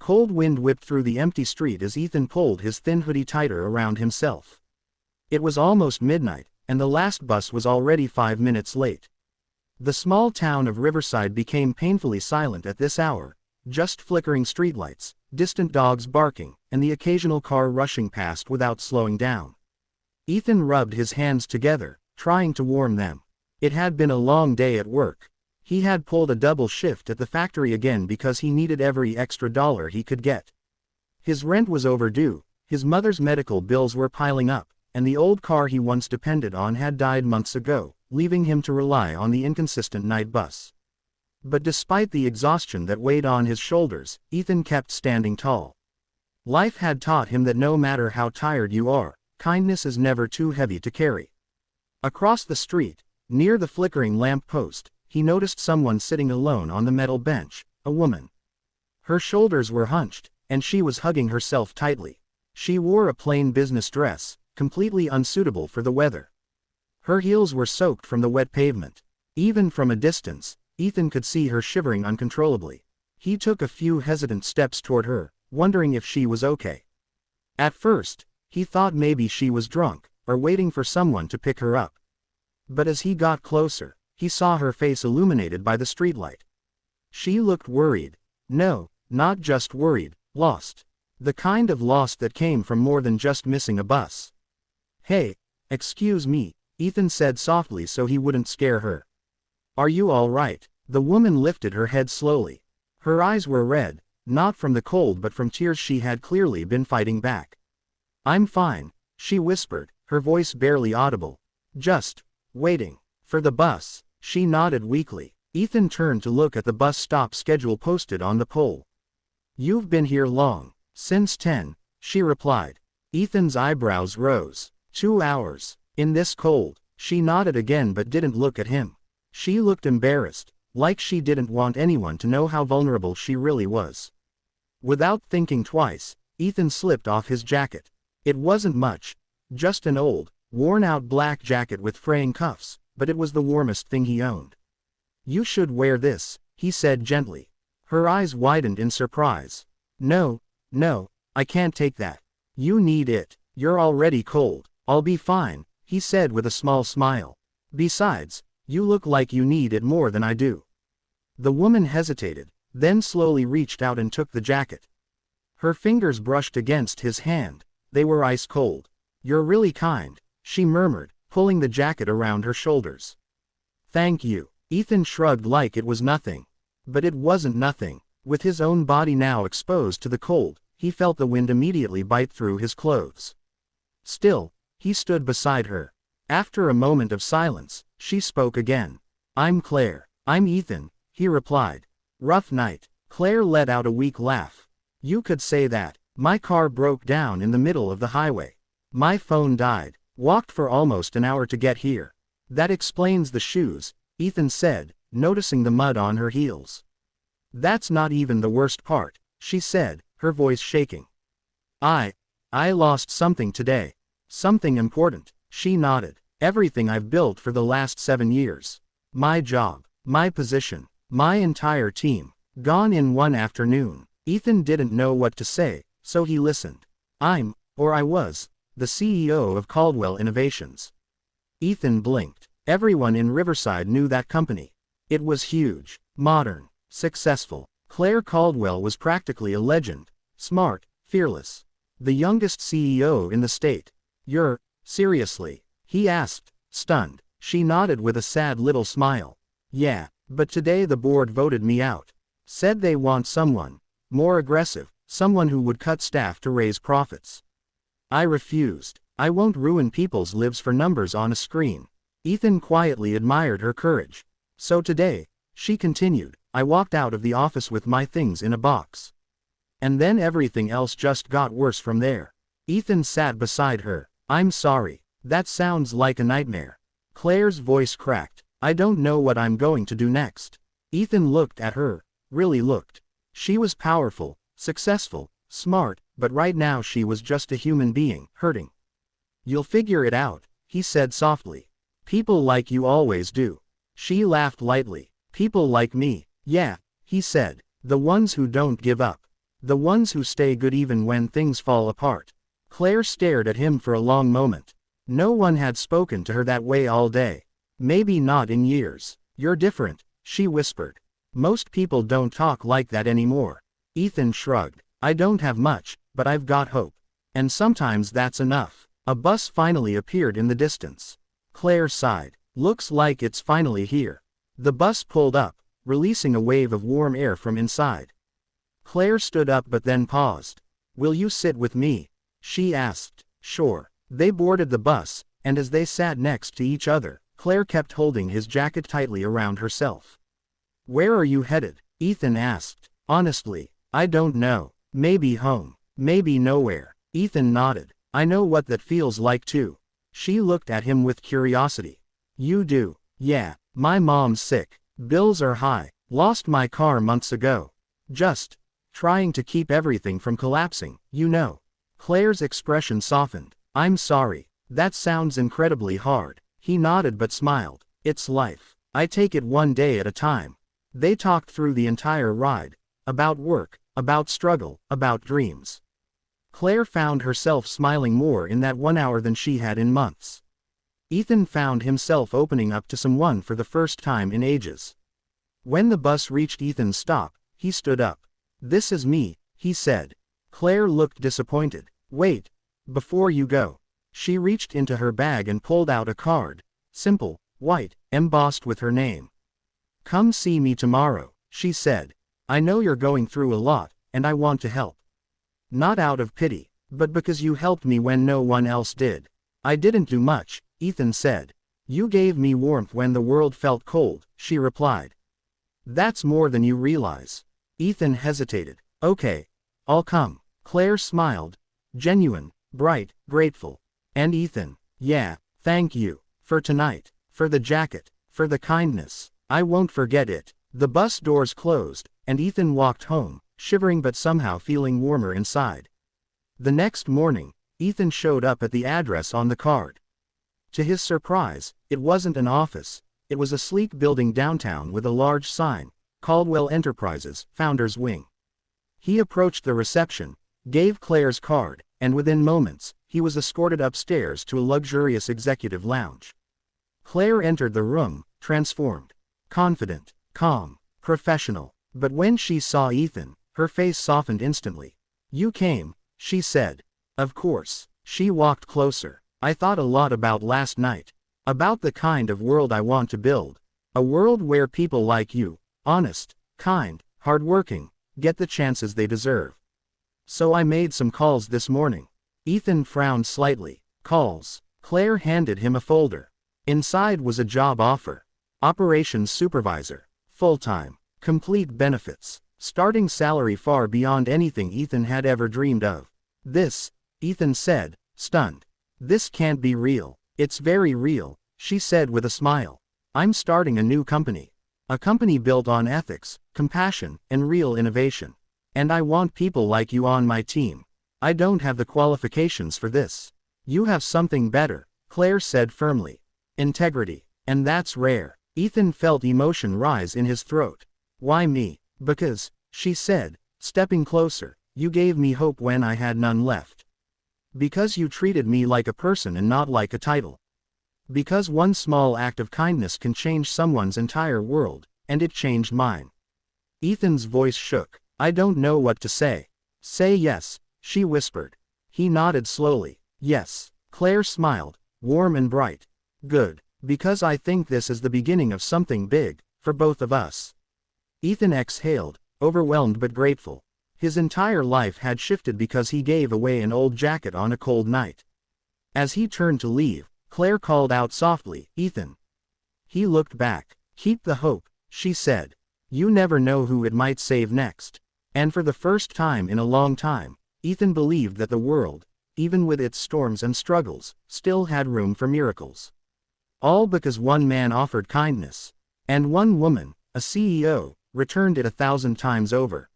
cold wind whipped through the empty street as Ethan pulled his thin hoodie tighter around himself. It was almost midnight, and the last bus was already 5 minutes late. The small town of Riverside became painfully silent at this hour, just flickering streetlights, distant dogs barking, and the occasional car rushing past without slowing down. Ethan rubbed his hands together, trying to warm them. It had been a long day at work. He had pulled a double shift at the factory again because he needed every extra dollar he could get. His rent was overdue, his mother's medical bills were piling up, and the old car he once depended on had died months ago, leaving him to rely on the inconsistent night bus. But despite the exhaustion that weighed on his shoulders, Ethan kept standing tall. Life had taught him that no matter how tired you are, kindness is never too heavy to carry. Across the street, near the flickering lamp post, he noticed someone sitting alone on the metal bench, a woman. Her shoulders were hunched, and she was hugging herself tightly. She wore a plain business dress, completely unsuitable for the weather. Her heels were soaked from the wet pavement. Even from a distance, Ethan could see her shivering uncontrollably. He took a few hesitant steps toward her, wondering if she was okay. At first, he thought maybe she was drunk, or waiting for someone to pick her up. But as he got closer, he saw her face illuminated by the streetlight. She looked worried. No, not just worried, lost. The kind of lost that came from more than just missing a bus. "Hey, excuse me," Ethan said softly so he wouldn't scare her. "Are you all right?" The woman lifted her head slowly. Her eyes were red, not from the cold but from tears she had clearly been fighting back. "I'm fine," she whispered, her voice barely audible. "Just waiting for the bus." She nodded weakly. Ethan turned to look at the bus stop schedule posted on the pole. "You've been here long." "Since 10, she replied. Ethan's eyebrows rose. 2 hours. In this cold. She nodded again but didn't look at him. She looked embarrassed, like she didn't want anyone to know how vulnerable she really was. Without thinking twice, Ethan slipped off his jacket. It wasn't much, just an old, worn-out black jacket with fraying cuffs, but it was the warmest thing he owned. "You should wear this," he said gently. Her eyes widened in surprise. No, I can't take that. You need it. You're already cold." "I'll be fine," he said with a small smile. "Besides, you look like you need it more than I do." The woman hesitated, then slowly reached out and took the jacket. Her fingers brushed against his hand. They were ice cold. "You're really kind," she murmured, pulling the jacket around her shoulders. "Thank you." Ethan shrugged like it was nothing. But it wasn't nothing. With his own body now exposed to the cold, he felt the wind immediately bite through his clothes. Still, he stood beside her. After a moment of silence, she spoke again. "I'm Claire." "I'm Ethan," he replied. "Rough night." Claire let out a weak laugh. "You could say that. My car broke down in the middle of the highway. My phone died. Walked for almost an hour to get here." "That explains the shoes," Ethan said, noticing the mud on her heels. "That's not even the worst part," she said, her voice shaking. I lost something today. Something important." She nodded. "Everything I've built for the last 7 years. My job, my position, my entire team, gone in one afternoon." Ethan didn't know what to say, so he listened. I was, the CEO of Caldwell Innovations." Ethan blinked. Everyone in Riverside knew that company. It was huge, modern, successful. Claire Caldwell was practically a legend, smart, fearless. The youngest CEO in the state. "You're, seriously?" he asked, stunned. She nodded with a sad little smile. "Yeah, but today the board voted me out. Said they want someone more aggressive, someone who would cut staff to raise profits. I refused. I won't ruin people's lives for numbers on a screen." Ethan quietly admired her courage. "So today," she continued, "I walked out of the office with my things in a box. And then everything else just got worse from there." Ethan sat beside her. "I'm sorry. That sounds like a nightmare." Claire's voice cracked. "I don't know what I'm going to do next." Ethan looked at her, really looked. She was powerful, successful, smart, but right now she was just a human being, hurting. "You'll figure it out," he said softly. "People like you always do." She laughed lightly. "People like me." "Yeah," he said. "The ones who don't give up." The ones who stay good even when things fall apart. Claire stared at him for a long moment. No one had spoken to her that way all day. Maybe not in years. You're different, she whispered. Most people don't talk like that anymore. Ethan shrugged. I don't have much, but I've got hope. And sometimes that's enough. A bus finally appeared in the distance. Claire sighed. Looks like it's finally here. The bus pulled up, releasing a wave of warm air from inside. Claire stood up but then paused. Will you sit with me? She asked. Sure. They boarded the bus, and as they sat next to each other, Claire kept holding his jacket tightly around herself. Where are you headed? Ethan asked. Honestly, I don't know. Maybe home. Maybe nowhere. Ethan nodded. I know what that feels like too. She looked at him with curiosity. You do? Yeah. My mom's sick. Bills are high. Lost my car months ago. Just trying to keep everything from collapsing, you know. Claire's expression softened. I'm sorry. That sounds incredibly hard. He nodded but smiled. It's life. I take it one day at a time. They talked through the entire ride. About work, about struggle, about dreams. Claire found herself smiling more in that 1 hour than she had in months. Ethan found himself opening up to someone for the first time in ages. When the bus reached Ethan's stop, he stood up. This is me, he said. Claire looked disappointed. Wait. Before you go. She reached into her bag and pulled out a card. Simple, white, embossed with her name. Come see me tomorrow, she said. I know you're going through a lot, and I want to help. Not out of pity, but because you helped me when no one else did. I didn't do much, Ethan said. You gave me warmth when the world felt cold, she replied. That's more than you realize. Ethan hesitated. Okay. I'll come. Claire smiled. Genuine, bright, grateful. And Ethan, yeah, thank you. For tonight. For the jacket. For the kindness. I won't forget it. The bus doors closed, and Ethan walked home, shivering but somehow feeling warmer inside. The next morning, Ethan showed up at the address on the card. To his surprise, it wasn't an office. It was a sleek building downtown with a large sign, Caldwell Enterprises, Founders Wing. He approached the reception, gave Claire's card, and within moments, he was escorted upstairs to a luxurious executive lounge. Claire entered the room, transformed. Confident, calm, professional. But when she saw Ethan, her face softened instantly. You came, she said. Of course. She walked closer. I thought a lot about last night. About the kind of world I want to build. A world where people like you, honest, kind, hardworking, get the chances they deserve. So I made some calls this morning. Ethan frowned slightly. Calls. Claire handed him a folder. Inside was a job offer. Operations supervisor. Full-time. Complete benefits. Starting salary far beyond anything Ethan had ever dreamed of. This, Ethan said, stunned. This can't be real. It's very real, she said with a smile. I'm starting a new company. A company built on ethics, compassion, and real innovation. And I want people like you on my team. I don't have the qualifications for this. You have something better, Claire said firmly. Integrity. And that's rare. Ethan felt emotion rise in his throat. Why me? Because, she said, stepping closer, you gave me hope when I had none left. Because you treated me like a person and not like a title. Because one small act of kindness can change someone's entire world, and it changed mine. Ethan's voice shook. I don't know what to say. Say yes, she whispered. He nodded slowly. Yes. Claire smiled, warm and bright. Good. Because I think this is the beginning of something big, for both of us. Ethan exhaled, overwhelmed but grateful. His entire life had shifted because he gave away an old jacket on a cold night. As he turned to leave, Claire called out softly, Ethan. He looked back. Keep the hope, she said. You never know who it might save next. And for the first time in a long time, Ethan believed that the world, even with its storms and struggles, still had room for miracles. All because one man offered kindness. And one woman, a CEO, returned it 1,000 times over.